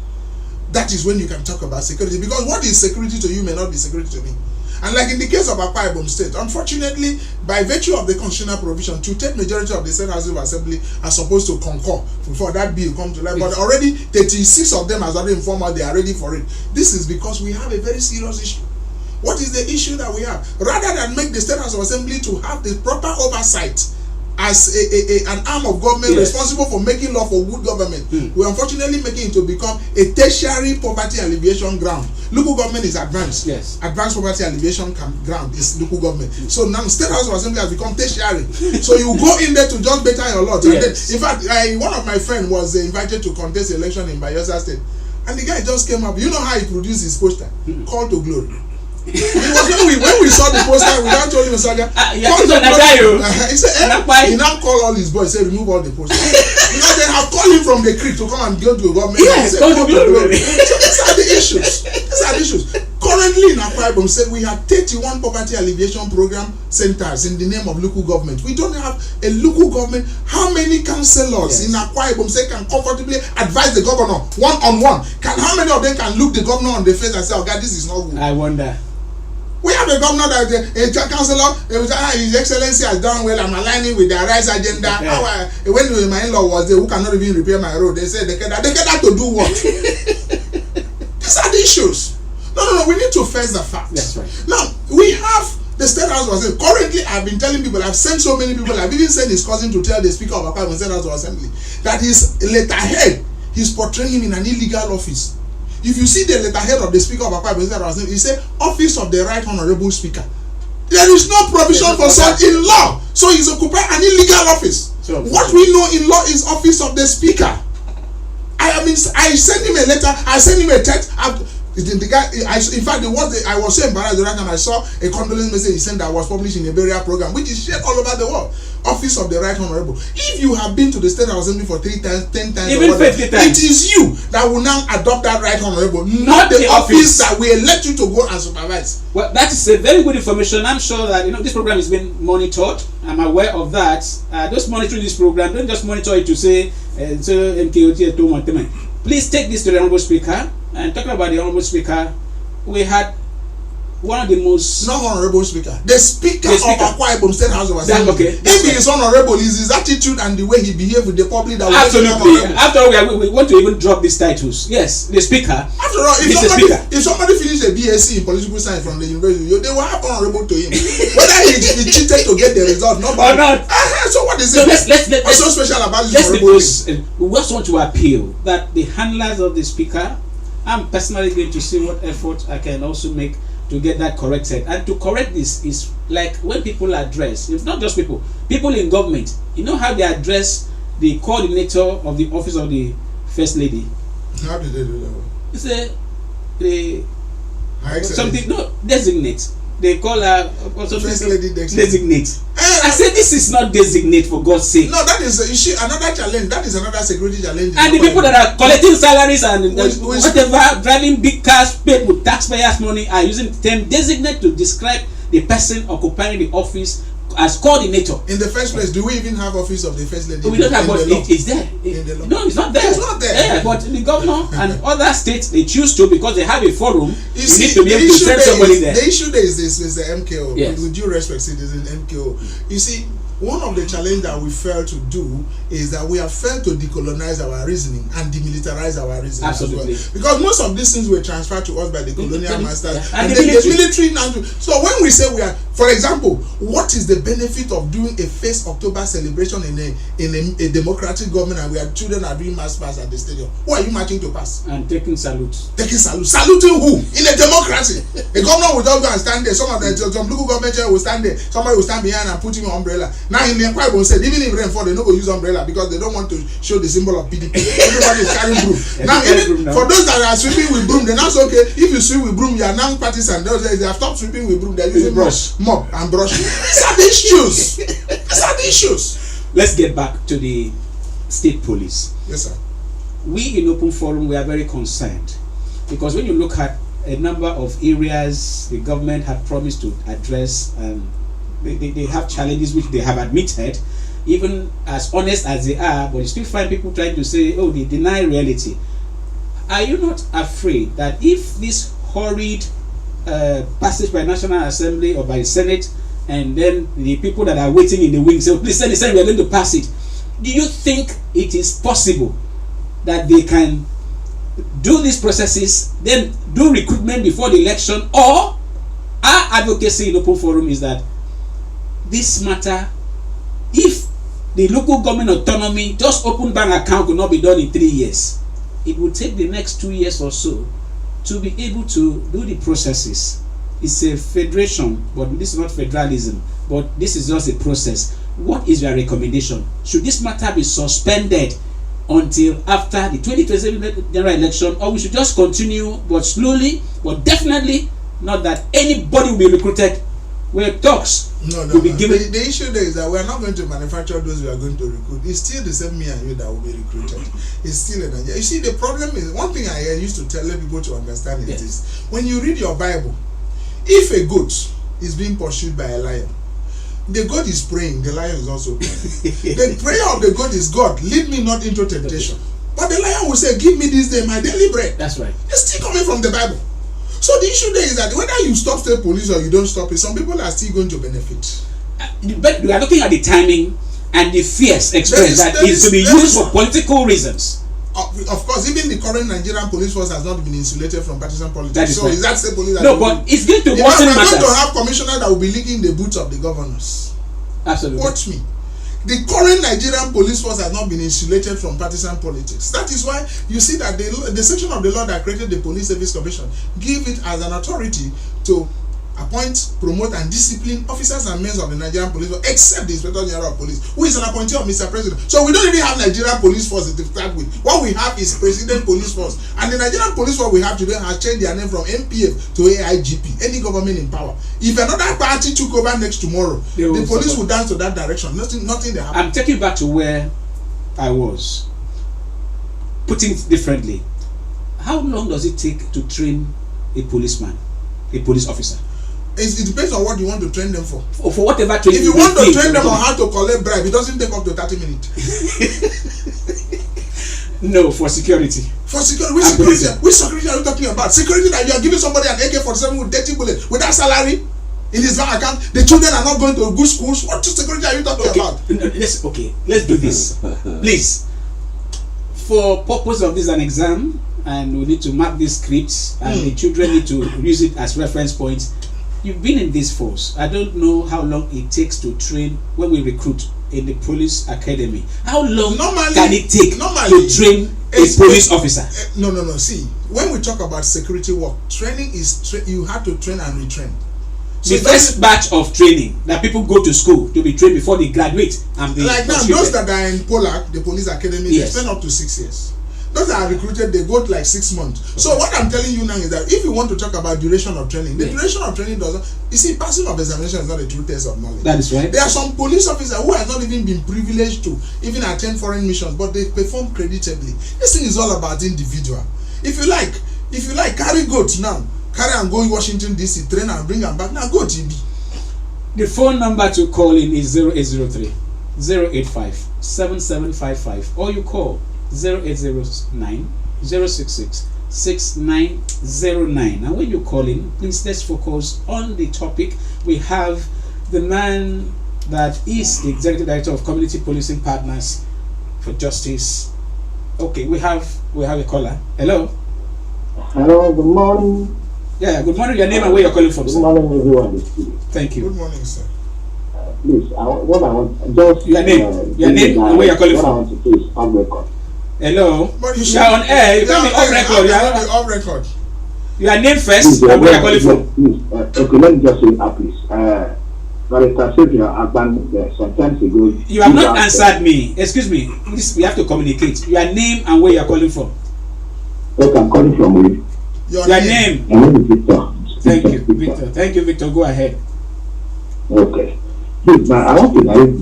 That is when you can talk about security. Because what is security to you may not be security to me. And like in the case of Akwa Ibom State, unfortunately, by virtue of the constitutional provision, two-thirds majority of the State House of Assembly are supposed to concur before that bill comes to life. But already 36 of them has already informed us they are ready for it. This is because we have a very serious issue. What is the issue that we have? Rather than make the State House of Assembly to have the proper oversight as an arm of government responsible for making law for good government, we unfortunately making it to become a tertiary poverty alleviation ground. Local government is advanced. Advanced poverty alleviation ground is local government. So now State House of Assembly has become tertiary. So you go in there to just better your lot. And then, in fact, one of my friends was invited to contest election in Bayelsa State, and the guy just came up. You know how he produced his poster? Call to Glory. It was when we saw the poster, we now told him, Saga, he said, he now called all his boys, say remove all the posters. Because they have called him from the creek to come and go to a government. Yes, call to Glory. So these are the issues. Currently in Akwa Ibom said we have 31 poverty alleviation program centers in the name of local government. We don't have a local government. How many councillors in Akwa Ibom say can comfortably advise the governor one-on-one? How many of them can look the governor on the face and say, oh God, this is not good? I wonder. We have a governor that a councillor, His Excellency has done well. I'm aligning with the rights agenda. When my in-law was there, who cannot even repair my road, they said they get that to do what? These are the issues. No. We need to face the facts. That's right. Now we have the State House of Assembly. Currently, I've been telling people. I've sent so many people. I've even sent his cousin to tell the Speaker of Akwa Ibom State House of Assembly that his letterhead, he's portraying him in an illegal office. If you see the letterhead of the Speaker of Akwa Ibom State House, he said Office of the Right Honorable Speaker. There is no provision for such in law, so he's occupying an illegal office. What we know in law is Office of the Speaker. I sent him a letter. I sent him a text. The guy, in fact, I was so embarrassed the right time I saw a condolence message he sent that was published in a burial program, which is shared all over the world. Office of the Right Honorable. If you have been to the State House Assembly for 3 times, 10 times, even 50 times, it is you that will now adopt that Right Honorable, not the office that we elect you to go and supervise. Well, that is a very good information. I'm sure that this program is being monitored. I'm aware of that. Just monitoring this program. Don't just monitor it to say please take this to the Honorable Speaker. And talking about the Honorable Speaker, we had one of the most... Not Honorable Speaker. The Speaker of Akwa Ibom State House of Assembly. If he is honorable, is his attitude and the way he behaves with the public that absolutely. After all, we want to even drop these titles. Yes, the Speaker. After all, if somebody finished a BSc in political science from the university, they will have honorable to him. Whether he cheated to get the result, or not. So what is it? What's so special about this honorable thing? We just want to appeal that the handlers of the Speaker, I'm personally going to see what effort I can also make to get that corrected. And to correct this is like when people address, it's not just people in government, you know how they address the coordinator of the office of the First Lady. How did they do that? It's designate. They call her First Lady designate. I said this is not designate, for God's sake. No, that is another challenge. That is another security challenge. And the people that are collecting salaries and whatever, driving big cars paid with taxpayers' money, are using the term designate to describe the person occupying the office as coordinator. In the first place, do we even have office of the First Lady? We don't have, but it's there. No, it's not there. It's not there. Yeah, but the governor and other states, they choose to, because they have a forum. You need to be able to send somebody there. The issue there is this: is the MKO. Yes. With due respect, citizen MKO. You see, one of the challenges that we fail to do is that we have failed to decolonize our reasoning and demilitarize our reasoning. Absolutely. As well. Because most of these things were transferred to us by the colonial masters and the military now. So when we say we are, for example, what is the benefit of doing a 1st October celebration in a democratic government, and children are doing mass pass at the stadium? Who are you marching to pass? And taking salutes. Saluting who? In a democracy. A governor will just go and stand there. Some local government chair will stand there. Somebody will stand behind and put him an umbrella. Now in the Enquiry said, even if rain fall, they don't go use umbrella because they don't want to show the symbol of PDP. Everybody is carrying broom. For those that are sweeping with broom, they're not okay. If you sweep with broom, you are now partisan. They have stopped sweeping with broom. They're using mop and brush. These are the issues. Let's get back to the state police. Yes, sir. We in Open Forum, we are very concerned Because when you look at a number of areas the government have promised to address, they have challenges which they have admitted, even as honest as they are, but you still find people trying to say, oh, they deny reality. Are you not afraid that if this hurried passage by National Assembly or by the Senate, and then the people that are waiting in the wings say, oh, please send, we are going to pass it, do you think it is possible that they can do these processes, then do recruitment before the election? Or our advocacy in open forum is that this matter, if the local government autonomy, just open bank account could not be done in 3 years, it will take the next 2 years or so to be able to do the processes. It's a federation, but this is not federalism, but this is just a process. What is your recommendation? Should this matter be suspended until after the 2027 general election, or we should just continue, but slowly, but definitely not that anybody will be recruited where talks will be given? The issue there is that we are not going to manufacture those we are going to recruit. It's still the same me and you that will be recruited. It's still a Nigeria. You see, the problem is, one thing I used to tell people to understand is this: when you read your Bible, if a goat is being pursued by a lion, the goat is praying, the lion is also praying. The prayer of the goat is, God, lead me not into temptation. But the lion will say, give me this day my daily bread. That's right. It's still coming from the Bible. So the issue there is that whether you stop state police or you don't stop it, some people are still going to benefit. But we are looking at the timing and the fears expressed that is to be used for political reasons. Of course, even the current Nigerian police force has not been insulated from partisan politics. So is that state police? No, but it's going to worsen matters. We're going to have commissioners that will be licking the boots of the governors. Absolutely. Watch me. The current Nigerian police force has not been insulated from partisan politics. That is why you see that the section of the law that created the Police Service Commission give it as an authority to appoint, promote, and discipline officers and men of the Nigerian police force, except the Inspector General of Police, who is an appointee of Mr. President. So we don't even have Nigerian police force to start with. What we have is President Police Force, and the Nigerian police force we have today has changed their name from MPF to AIGP. Any government in power. If another party took over next tomorrow, the police will dance to that direction. Nothing they have. I'm taking you back to where I was. Putting it differently, how long does it take to train a policeman, a police officer? It depends on what you want to train them for. For whatever training. If you want to train them on how to collect bribe, it doesn't take up to 30 minutes. No, for security. For security, which security are you talking about? Security that you are giving somebody an AK-47 with 30 bullets without salary in his bank account. The children are not going to good schools. What security are you talking about? Let's do this, please. For purpose of this an exam, and we need to mark this script, and the children need to use it as reference points. You've been in this force. I don't know how long it takes to train when we recruit in the police academy. How long can it take to train a police officer? No. See, when we talk about security work, training is you have to train and retrain. So the first batch of training that people go to school to be trained before they graduate and be like now, those that are in Polak, the police academy, they spend up to 6 years. Those that are recruited, they go to like 6 months. Okay. So what I'm telling you now is that if you want to talk about duration of training, the duration of training doesn't. You see, passing of examination is not a true test of knowledge. That is right. There are some police officers who have not even been privileged to even attend foreign missions, but they perform creditably. This thing is all about individual. If you like, carry goats now, carry and go in Washington DC, train and bring them back. Now go TB. The phone number to call in is 0803 085 7755, or you call 0809 066 6909. And when you call in, please let's focus on the topic. We have the man that is the executive director of Community Policing Partners for Justice. Okay, we have a caller. Hello. Hello. Good morning. Yeah. Good morning. Your name and where you're calling from, sir. Good morning, everyone. Thank you. Good morning, sir. Please, what I want just your name and where you're calling what from. I want to do is on record. Hello. You are on air. You can't be off record. You are on record. Your name first and where you're calling from. Okay, let me just say please. Barrister Xavier Agban, sometimes ago. You have not answered me. Excuse me. Please, we have to communicate. Your name and where you're calling from. Okay, I'm calling from Your name. My name is Victor. Thank you, Victor. Thank you, Victor. Go ahead. Okay. Please, I want to direct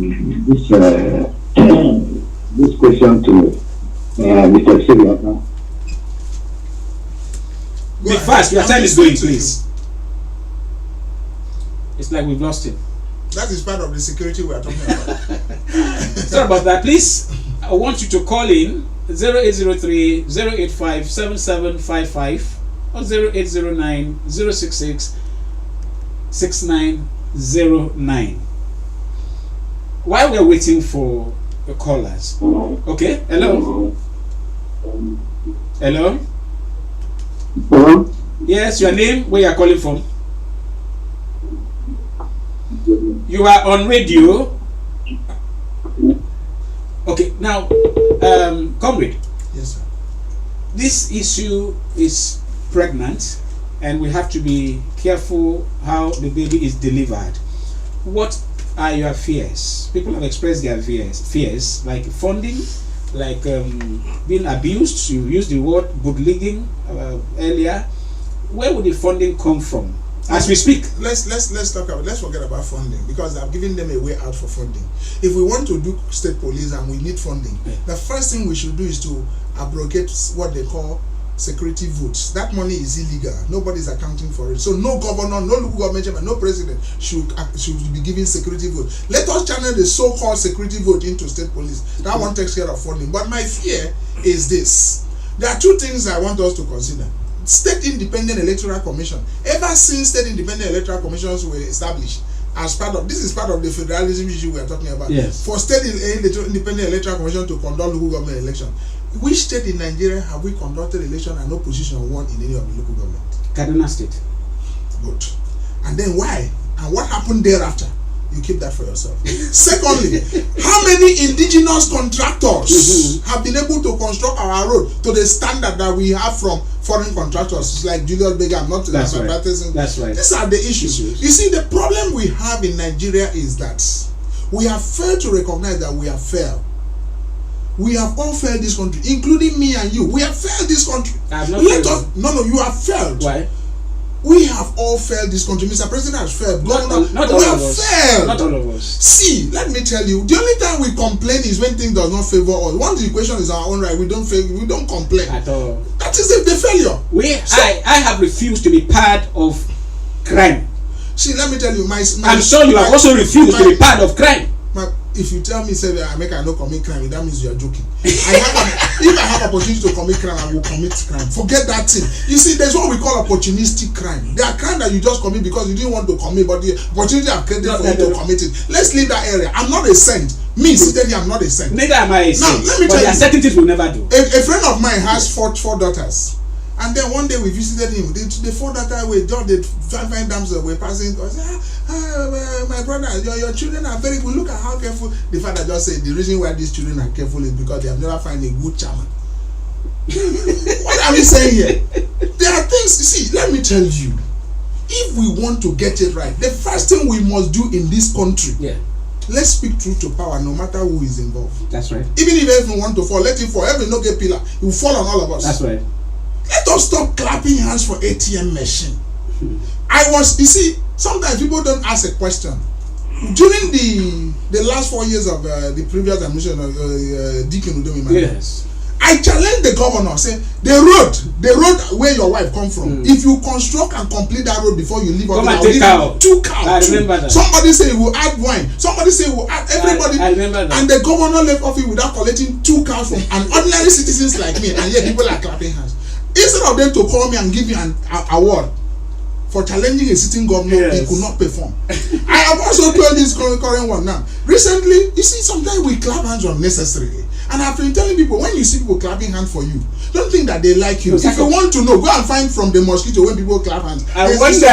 this question to Mr. Xavier. Be fast. Your time is going, please. It's like we've lost him. That is part of the security we are talking about. Sorry about that. Please, I want you to call in 0803 085 7755 or 0809 066 6909. While we're waiting for the callers. Okay, hello? Hello? Hello? Yes, your name, where you are calling from? You are on radio. Okay, now, comrade. Yes, sir. This issue is pregnant, and we have to be careful how the baby is delivered. What are your fears? People have expressed their fears like funding, like being abused. You used the word bootlegging earlier. Where would the funding come from? As we speak, let's talk about. Let's forget about funding, because I've given them a way out for funding. If we want to do state police and we need funding, the first thing we should do is to abrogate what they call security votes. That money is illegal. Nobody's accounting for it. So no governor, no local government chairman, no president should be giving security vote. Let us channel the so-called security vote into state police. That one takes care of funding. But my fear is this. There are two things I want us to consider. State Independent Electoral Commission. Ever since State Independent Electoral Commissions were established, as part of, this is part of the federalism issue we are talking about. Yes. For State Independent Electoral Commission to conduct local government election, which state in Nigeria have we conducted election and no position won in any of the local government? Kaduna State. Good. And then why? And what happened thereafter? You keep that for yourself. Secondly, how many indigenous contractors have been able to construct our road to the standard that we have from foreign contractors? It's like Julius Berger. I'm not That's right. advertising. That's right. These are the issues. You see, the problem we have in Nigeria is that we have failed to recognize that we have failed. We have all failed this country, including me and you. We have failed this country. I have not Let failed. us, no, you have failed. Why? We have all failed this country. Mr. President has failed. Not all we of have us. failed. Not all of us. See, let me tell you, the only time we complain is when things does not favor us. Once the equation is our own right, we don't complain. At all. That is the failure. I have refused to be part of crime. See, let me tell you, I'm sure you have also refused to be part of crime. If you tell me, say, I no commit crime, that means you are joking. If I have opportunity to commit crime, I will commit crime. Forget that thing. You see, there's what we call opportunistic crime. There are crimes that you just commit because you didn't want to commit, but the opportunity have created for you to commit it. Let's leave that area. I'm not a saint. Me sitting here, I'm not a saint. Neither am I a saint. Now, let me but tell there are you, certain things we'll never do. A friend of mine has four daughters. And then one day we visited him. The four daughters were just the five damsels were passing. I said, my brother, your children are very good. Look at how careful. The father just said the reason why these children are careful is because they have never found a good chairman. What are we saying here? There are things, you see, let me tell you. If we want to get it right, the first thing we must do in this country, let's speak truth to power no matter who is involved. That's right. Even if everyone want to fall, let him fall. Every no get pillar, he will fall on all of us. That's right. Let us stop clapping hands for ATM machine. You see, sometimes people don't ask a question. During the last 4 years of the previous administration of Deacon Udome, yes, I challenged the governor, say the road where your wife come from, if you construct and complete that road before you leave, come and take cow. 2 cows. I remember that. Somebody say we will add wine. Somebody say we will add everybody. I remember that. And the governor left office without collecting 2 cows from an ordinary citizens like me, and yet people are clapping hands. Instead of them to call me and give me an award for challenging a sitting governor, he could not perform. I have also told this current one now. Recently, you see, sometimes we clap hands unnecessarily. And I've been telling people, when you see people clapping hands for you, don't think that they like you. If you want to know, go and find from the mosquito when people clap hands. I wonder.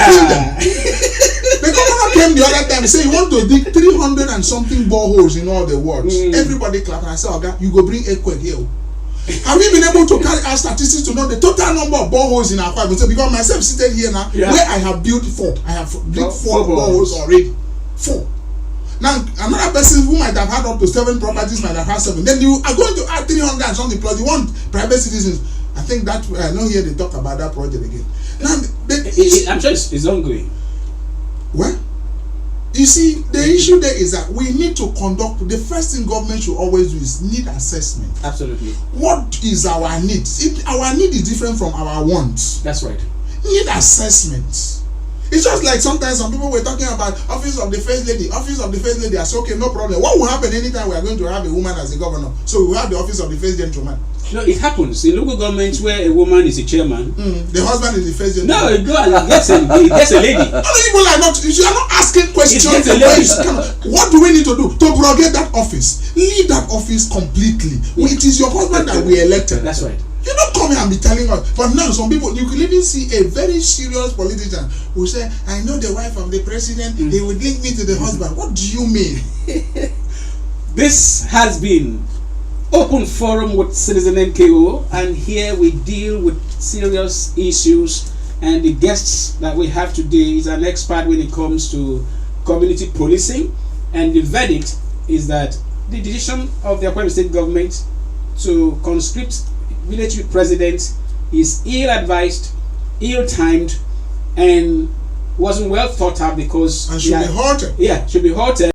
The governor came the other time and said he want to dig 300 and something boreholes in all the worlds. Everybody clap and I said, okay, you go bring earthquake here. Have you been able to carry our statistics to know the total number of boreholes in our farm? Because myself seated here now, where I have built 4. I have built 4 boreholes already. 4. Now, another person who might have had up to 7 properties might have had 7. Then you are going to add 300 and something plus you want private citizens. I think that, I know here they talk about that project again. Now, I'm sure it's ongoing. Well, you see, the issue there is that we need to conduct, the first thing government should always do is need assessment. Absolutely. What is our needs? Our need is different from our wants. That's right. need assessment. It's just like sometimes some people were talking about office of the first lady. Office of the first lady. I said, okay, no problem. What will happen anytime we are going to have a woman as a governor? So we have the office of the first gentleman. No, it happens in local governments where a woman is a chairman. The husband is the first gentleman. No, it gets a lady. Other people are not. You are not asking questions. It gets a lady. What do we need to do to prorogate that office? Leave that office completely. Yeah. It is your husband that we elected. That's right. You don't come here and be telling us. But now some people, you could even see a very serious politician who say, I know the wife of the president, he would link me to the husband. What do you mean? This has been Open Forum with Citizen NKO, and here we deal with serious issues, and the guests that we have today is an expert when it comes to community policing, and the verdict is that the decision of the Akwa State government to conscript military president is ill-advised, ill-timed, and wasn't well thought out because and should be halted. Yeah, should be halted.